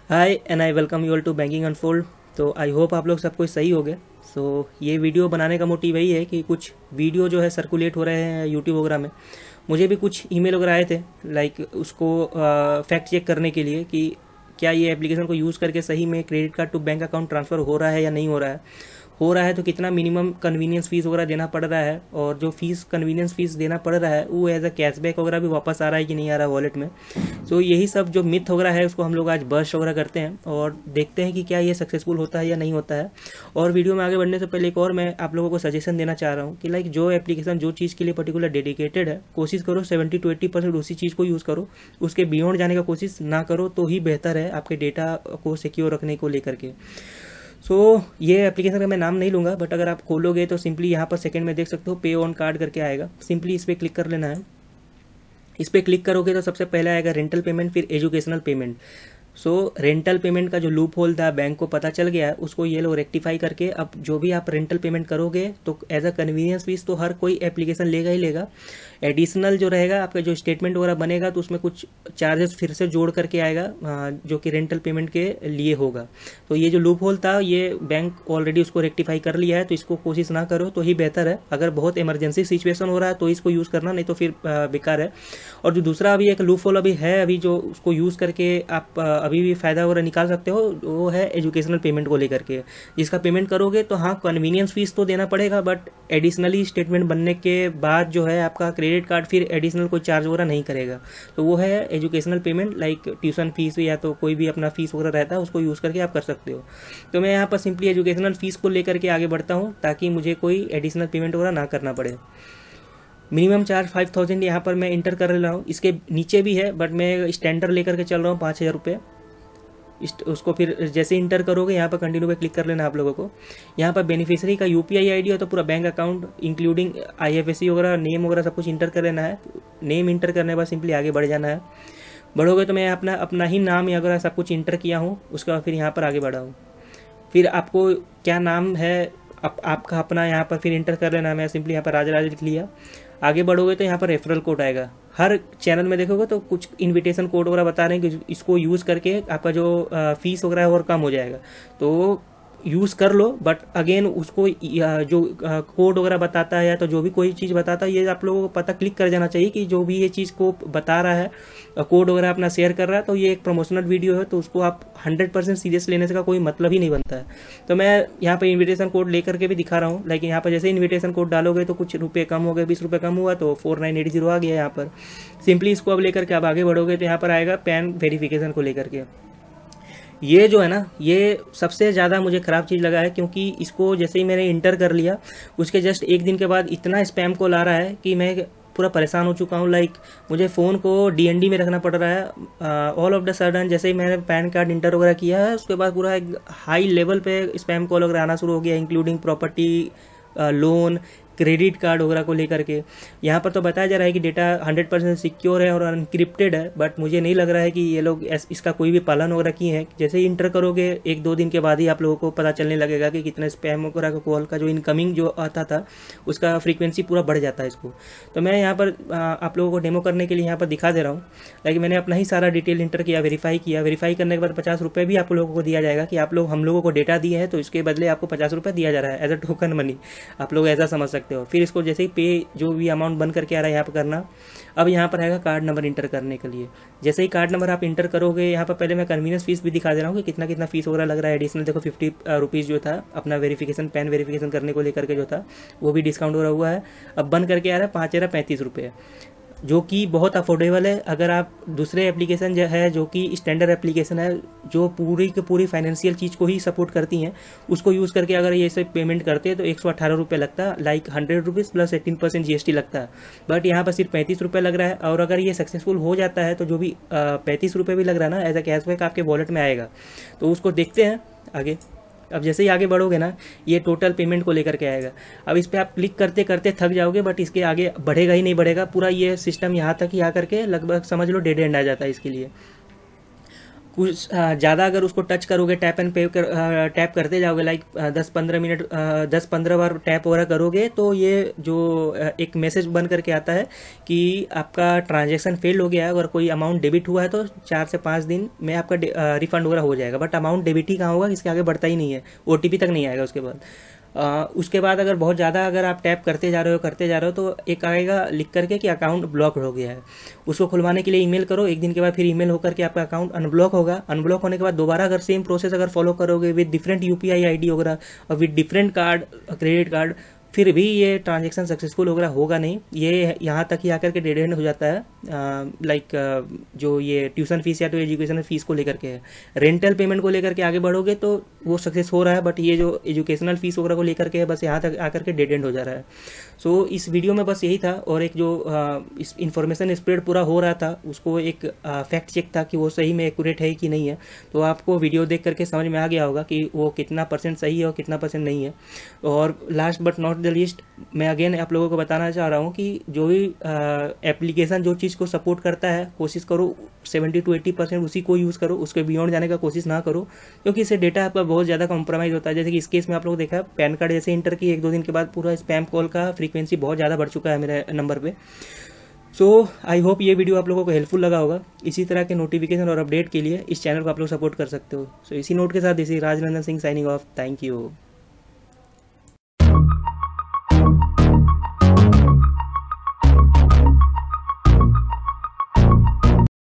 Hi and I welcome you all to banking unfold. तो I hope आप लोग सब कुछ सही हो गए। ये वीडियो बनाने का मोटिव यही है कि कुछ वीडियो जो है सर्कुलेट हो रहे हैं यूट्यूब वगैरह में। मुझे भी कुछ ईमेल वगैरह आए थे लाइक उसको फैक्ट चेक करने के लिए कि क्या ये एप्लीकेशन को यूज़ करके सही में credit card to bank account transfer हो रहा है या नहीं हो रहा है तो कितना मिनिमम कन्वीनियंस फ़ीस वगैरह देना पड़ रहा है, और जो फीस कन्वीनियंस फ़ीस देना पड़ रहा है वो एज अ कैशबैक वगैरह भी वापस आ रहा है कि नहीं आ रहा है वॉलेट में। यही सब जो मिथ वगैरह है उसको हम लोग आज बर्स्ट वगैरह करते हैं और देखते हैं कि क्या ये सक्सेसफुल होता है या नहीं होता है। और वीडियो में आगे बढ़ने से पहले एक और मैं आप लोगों को सजेशन देना चाह रहा हूँ कि लाइक जो एप्लीकेशन जो चीज़ के लिए पर्टिकुलर डेडिकेटेड है, कोशिश करो 70 to 80% उसी चीज़ को यूज़ करो, उसके बियॉन्ड जाने का कोशिश ना करो तो ही बेहतर है आपके डेटा को सिक्योर रखने को लेकर के। ये एप्लीकेशन का मैं नाम नहीं लूँगा, बट अगर आप खोलोगे तो सिंपली यहाँ पर सेकंड में देख सकते हो पे ऑन कार्ड करके आएगा। सिंपली इस पर क्लिक कर लेना है। इस पर क्लिक करोगे तो सबसे पहले आएगा रेंटल पेमेंट, फिर एजुकेशनल पेमेंट। रेंटल पेमेंट का जो लूप होल था बैंक को पता चल गया, उसको ये लोग रेक्टिफाई करके अब जो भी आप रेंटल पेमेंट करोगे तो एज अ कन्वीनियंस फीस तो हर कोई एप्लीकेशन लेगा ही लेगा। एडिशनल जो रहेगा आपका जो स्टेटमेंट वगैरह बनेगा तो उसमें कुछ चार्जेस फिर से जोड़ करके आएगा जो कि रेंटल पेमेंट के लिए होगा। तो ये जो लूप होल था ये बैंक ऑलरेडी उसको रेक्टिफाई कर लिया है, तो इसको कोशिश ना करो तो ही बेहतर है। अगर बहुत इमरजेंसी सिचुएशन हो रहा है तो इसको यूज़ करना, नहीं तो फिर बेकार है। और जो दूसरा अभी एक लूप होल अभी है, अभी जो उसको यूज़ करके आप अभी भी फ़ायदा वगैरह निकाल सकते हो, वो है एजुकेशनल पेमेंट को लेकर के। जिसका पेमेंट करोगे तो हाँ कन्वीनियंस फीस तो देना पड़ेगा, बट एडिशनली स्टेटमेंट बनने के बाद जो है आपका क्रेडिट कार्ड फिर एडिशनल कोई चार्ज वगैरह नहीं करेगा। तो वो है educational payment, like tuition fees या तो कोई भी अपना फीस वगैरह रहता है उसको यूज़ करके आप कर सकते हो। तो मैं यहाँ पर सिंपली एजुकेशनल फीस को लेकर के आगे बढ़ता हूँ ताकि मुझे कोई एडिशनल पेमेंट वगैरह ना करना पड़े। मिनिमम चार्ज 5000 यहाँ पर मैं इंटर कर रहा हूँ। इसके नीचे भी है बट मैं स्टैंडर्ड लेकर के चल रहा हूँ 5000 रुपये। उसको फिर जैसे इंटर करोगे यहाँ पर कंटिन्यू पे क्लिक कर लेना आप लोगों को। यहाँ पर बेनिफिशियरी का यूपीआई आईडी हो तो पूरा बैंक अकाउंट इंक्लूडिंग आईएफएससी वगैरह नेम वगैरह सब कुछ इंटर कर लेना है। नेम इंटर करने के बाद सिंपली आगे बढ़ जाना है। बढ़ोगे तो मैं अपना ही नाम या वगैरह सब कुछ इंटर किया हूँ, उसके बाद फिर यहाँ पर आगे बढ़ा हूँ। फिर आपको क्या नाम है आपका अपना यहाँ पर फिर इंटर कर लेना है। मैं सिंपली यहाँ पर राजा लिख लिया। आगे बढ़ोगे तो यहाँ पर रेफरल कोड आएगा। हर चैनल में देखोगे तो कुछ इनविटेशन कोड वगैरह बता रहे हैं कि इसको यूज़ करके आपका जो फीस वगैरह है और कम हो जाएगा, तो यूज़ कर लो। बट अगेन उसको जो कोड वगैरह बताता है या तो जो भी कोई चीज़ बताता है ये आप लोगों को पता क्लिक कर जाना चाहिए कि जो भी ये चीज़ को बता रहा है कोड वगैरह अपना शेयर कर रहा है तो ये एक प्रमोशनल वीडियो है, तो उसको आप 100% सीरियस लेने से का कोई मतलब ही नहीं बनता है। तो मैं यहाँ पे इन्विटेशन कोड लेकर के भी दिखा रहा हूँ। लेकिन यहाँ पर जैसे इन्विटेशन कोड डालोगे तो कुछ रुपये कम हो गए, 20 रुपये कम हुआ तो 4980 आ गया यहाँ पर। सिंपली इसको अब लेकर के आप आगे बढ़ोगे तो यहाँ पर आएगा पैन वेरिफिकेशन को लेकर के। ये जो है ना ये सबसे ज़्यादा मुझे ख़राब चीज़ लगा है, क्योंकि इसको जैसे ही मैंने इंटर कर लिया उसके जस्ट एक दिन के बाद इतना स्पैम कॉल आ रहा है कि मैं पूरा परेशान हो चुका हूँ। लाइक मुझे फ़ोन को डीएनडी में रखना पड़ रहा है। ऑल ऑफ द सडन जैसे ही मैंने पैन कार्ड इंटर वगैरह किया है उसके बाद पूरा एक हाई लेवल पे स्पैम कॉल वगैरह आना शुरू हो गया, including property loan credit card वगैरह को लेकर के। यहाँ पर तो बताया जा रहा है कि डेटा 100% सिक्योर है और अनक्रिप्टेड है, बट मुझे नहीं लग रहा है कि ये लोग इसका कोई भी पालन वगैरह किए हैं। जैसे ही इंटर करोगे 1-2 दिन के बाद ही आप लोगों को पता चलने लगेगा कि कितना स्पैम वगैरह का कॉल का जो इनकमिंग जो आता था उसका फ्रीक्वेंसी पूरा बढ़ जाता है इसको। तो मैं यहाँ पर आप लोगों को डेमो करने के लिए यहाँ पर दिखा दे रहा हूँ। लाइक मैंने अपना ही सारा डिटेल इंटर किया, वेरीफाई किया। वेरीफाई करने के बाद 50 रुपये भी आप लोगों को दिया जाएगा कि आप लोग हम लोगों को डेटा दिए हैं तो इसके बदले आपको 50 रुपये दिया जा रहा है एज अ टोकन मनी, आप लोग ऐसा समझ सकते हो। फिर इसको जैसे पे जो भी अमाउंट बन करके आ रहा है यहाँ पर करना। अब यहाँ पर आएगा कार्ड नंबर इंटर करने के लिए। जैसे ही कार्ड नंबर आप इंटर करोगे यहाँ पर पहले मैं कन्वीनियंस फीस भी दिखा दे रहा हूँ कि कितना फीस वगैरह लग रहा है एडिशनल। देखो 50 रुपीज़ जो था अपना वेरिफिकेशन पैन वेरिफिकेशन करने को लेकर के जो था वो भी डिस्काउंट हो रहा हुआ है। अब बन करके आ रहा है 5,35 रुपये, जो कि बहुत अफोर्डेबल है। अगर आप दूसरे एप्लीकेशन जो है जो कि स्टैंडर्ड एप्लीकेशन है जो पूरी की पूरी फाइनेंशियल चीज़ को ही सपोर्ट करती हैं उसको यूज़ करके अगर ये सब पेमेंट करते हैं तो 118 रुपये लगता है, लाइक 100 रुपीज़ प्लस 18% GST लगता है। बट यहाँ पर सिर्फ 35 रुपये लग रहा है। और अगर ये सक्सेसफुल हो जाता है तो जो भी 35 रुपये भी लग रहा है ना एज अ कैशबैक आपके वॉलेट में आएगा। तो उसको देखते हैं आगे। अब जैसे ही आगे बढ़ोगे ना ये टोटल पेमेंट को लेकर के आएगा। अब इस पर आप क्लिक करते करते थक जाओगे, बट इसके आगे बढ़ेगा ही नहीं बढ़ेगा। पूरा ये सिस्टम यहाँ तक ही आकर के लगभग समझ लो डेड एंड आ जाता है इसके लिए। कुछ ज़्यादा अगर उसको टच करोगे, टैप एंड पे टैप करते जाओगे, लाइक 10-15 मिनट 10-15 बार टैप वगैरह करोगे, तो ये जो एक मैसेज बन करके आता है कि आपका ट्रांजैक्शन फेल हो गया है। अगर कोई अमाउंट डेबिट हुआ है तो 4 से 5 दिन में आपका रिफंड वगैरह हो जाएगा। बट अमाउंट डेबिट ही कहाँ होगा, इसके आगे बढ़ता ही नहीं है, OTP तक नहीं आएगा उसके बाद। उसके बाद अगर बहुत ज़्यादा अगर आप टैप करते जा रहे हो तो एक आएगा लिख करके कि अकाउंट ब्लॉक हो गया है। उसको खुलवाने के लिए ईमेल करो, एक दिन के बाद फिर ईमेल होकर के आपका अकाउंट अनब्लॉक होगा। अनब्लॉक होने के बाद दोबारा अगर सेम प्रोसेस अगर फॉलो करोगे विद डिफरेंट UPI ID वगैरह और with different card, credit card, फिर भी ये ट्रांजैक्शन सक्सेसफुल वगैरह होगा नहीं। ये यहाँ तक ही आकर के डेड एंड हो जाता है। लाइक जो ये ट्यूशन फीस या तो एजुकेशनल फीस को लेकर के है, रेंटल पेमेंट को लेकर के आगे बढ़ोगे तो वो सक्सेस हो रहा है, बट ये जो एजुकेशनल फीस वगैरह को लेकर के है, बस यहाँ तक आकर के डेड एंड हो जा रहा है। सो इस वीडियो में बस यही था, और एक जो इस इन्फॉर्मेशन स्प्रेड पूरा हो रहा था उसको एक फैक्ट चेक था कि वो सही में एक्यूरेट है कि नहीं है। तो आपको वीडियो देख करके समझ में आ गया होगा कि वो कितना % सही है और कितना % नहीं है। और last but not the least, मैं अगेन आप लोगों को बताना चाह रहा हूँ कि जो भी एप्लीकेशन जो चीज़ को सपोर्ट करता है, कोशिश करो 70 to 80% उसी को यूज़ करो, उसके बियॉन्ड जाने का कोशिश ना करो, क्योंकि इससे डेटा आपका बहुत ज़्यादा कॉम्प्रोमाइज़ होता है। जैसे कि इस केस में आप लोग देखा, पैन कार्ड जैसे इंटर की 1-2 दिन के बाद पूरा स्पैम कॉल का फ्रीक्वेंसी बहुत ज़्यादा बढ़ चुका है मेरे नंबर पे। सो आई होप ये वीडियो आप लोगों को हेल्पफुल लगा होगा। इसी तरह के नोटिफिकेशन और अपडेट के लिए इस चैनल को आप लोग सपोर्ट कर सकते हो। सो इसी नोट के साथ इसी Rajnandan Singh signing off. Thank you.